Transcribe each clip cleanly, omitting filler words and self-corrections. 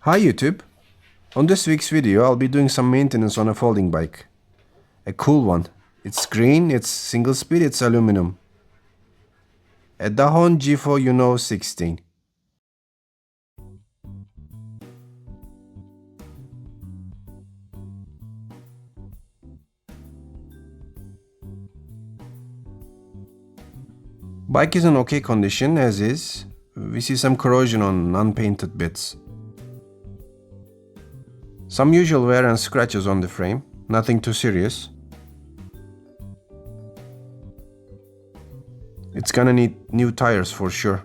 Hi YouTube! On this week's video I'll be doing some maintenance on a folding bike. A cool one. It's green, it's single speed, it's aluminum. A Dahon Jifo Uno 16. Bike is in okay condition as is. We see some corrosion on unpainted bits. Some usual wear and scratches on the frame, nothing too serious. It's gonna need new tires for sure.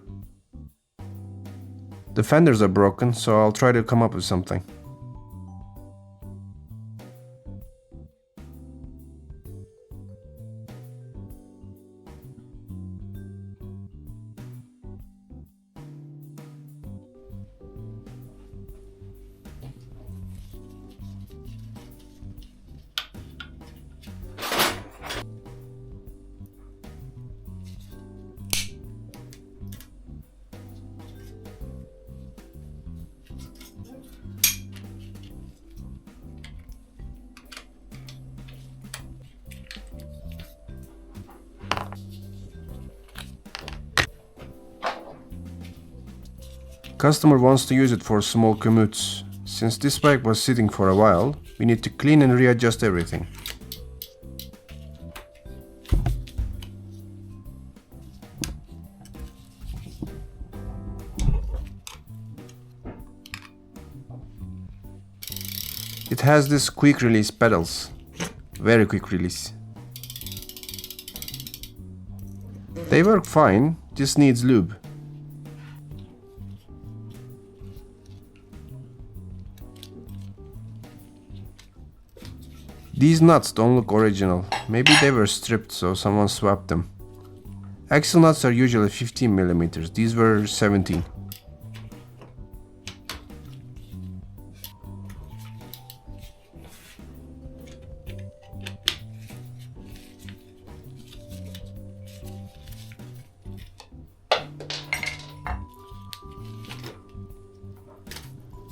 The fenders are broken, so I'll try to come up with something. Customer wants to use it for small commutes. Since this bike was sitting for a while, we need to clean and readjust everything. It has this quick release pedals. Very quick release. They work fine, just needs lube. These nuts don't look original. Maybe they were stripped so someone swapped them. Axle nuts are usually 15mm. These were 17.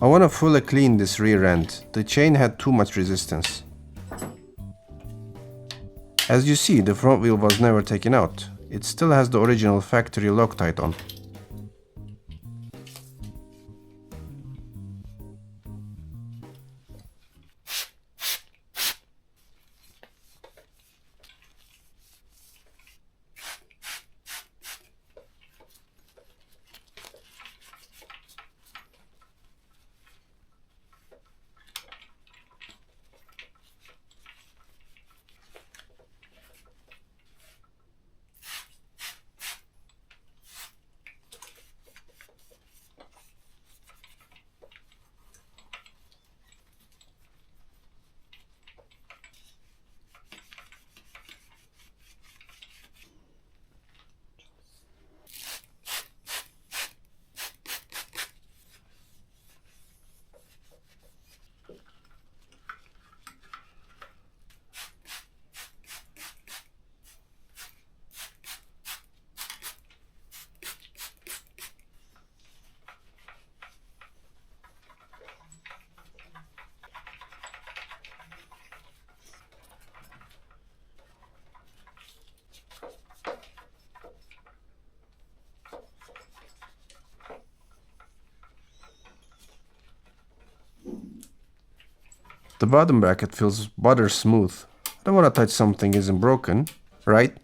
I want to fully clean this rear end. The chain had too much resistance. As you see, the front wheel was never taken out. It still has the original factory Loctite on. The bottom bracket feels butter smooth. I don't want to touch something isn't broken, right?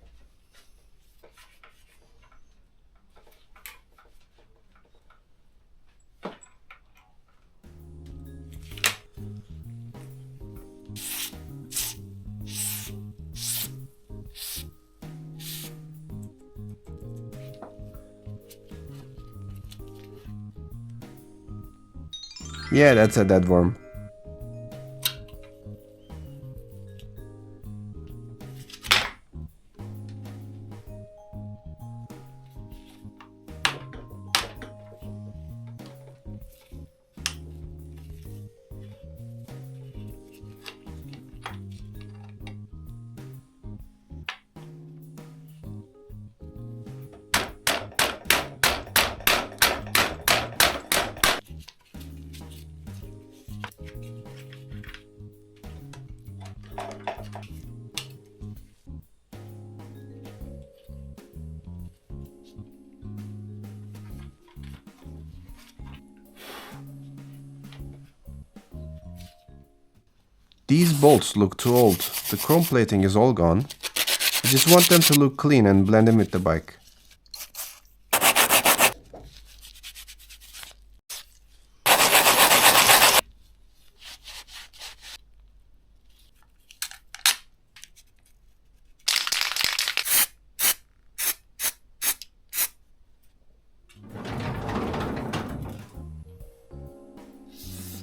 Yeah, that's a dead worm. These bolts look too old. The chrome plating is all gone. I just want them to look clean and blend in with the bike.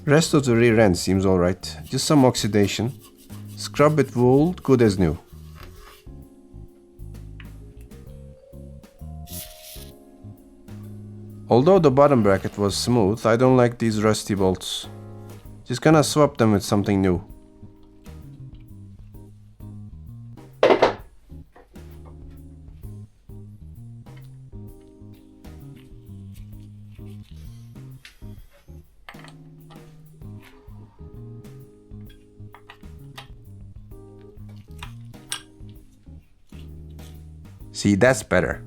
Rest of the rear end seems alright, just some oxidation. Scrub with wool, good as new. Although the bottom bracket was smooth, I don't like these rusty bolts. Just gonna swap them with something new. See, that's better.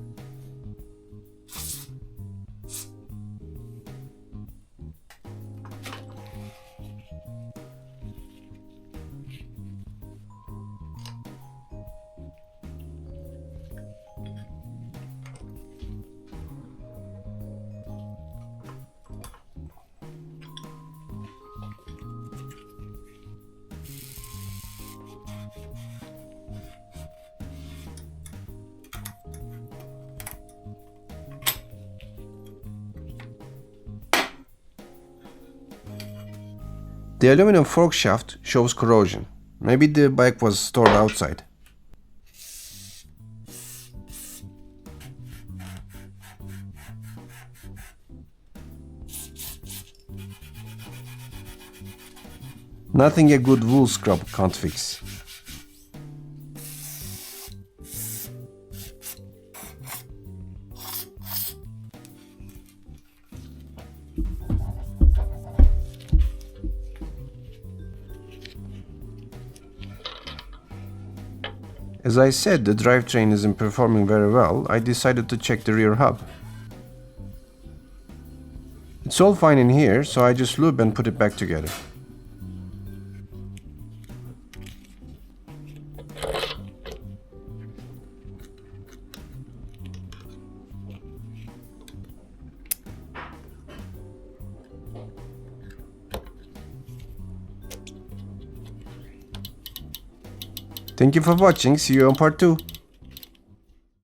The aluminum fork shaft shows corrosion. Maybe the bike was stored outside. Nothing a good wool scrub can't fix. As I said, the drivetrain isn't performing very well. I decided to check the rear hub. It's all fine in here, so I just lube and put it back together. Thank you for watching. See you on part 2.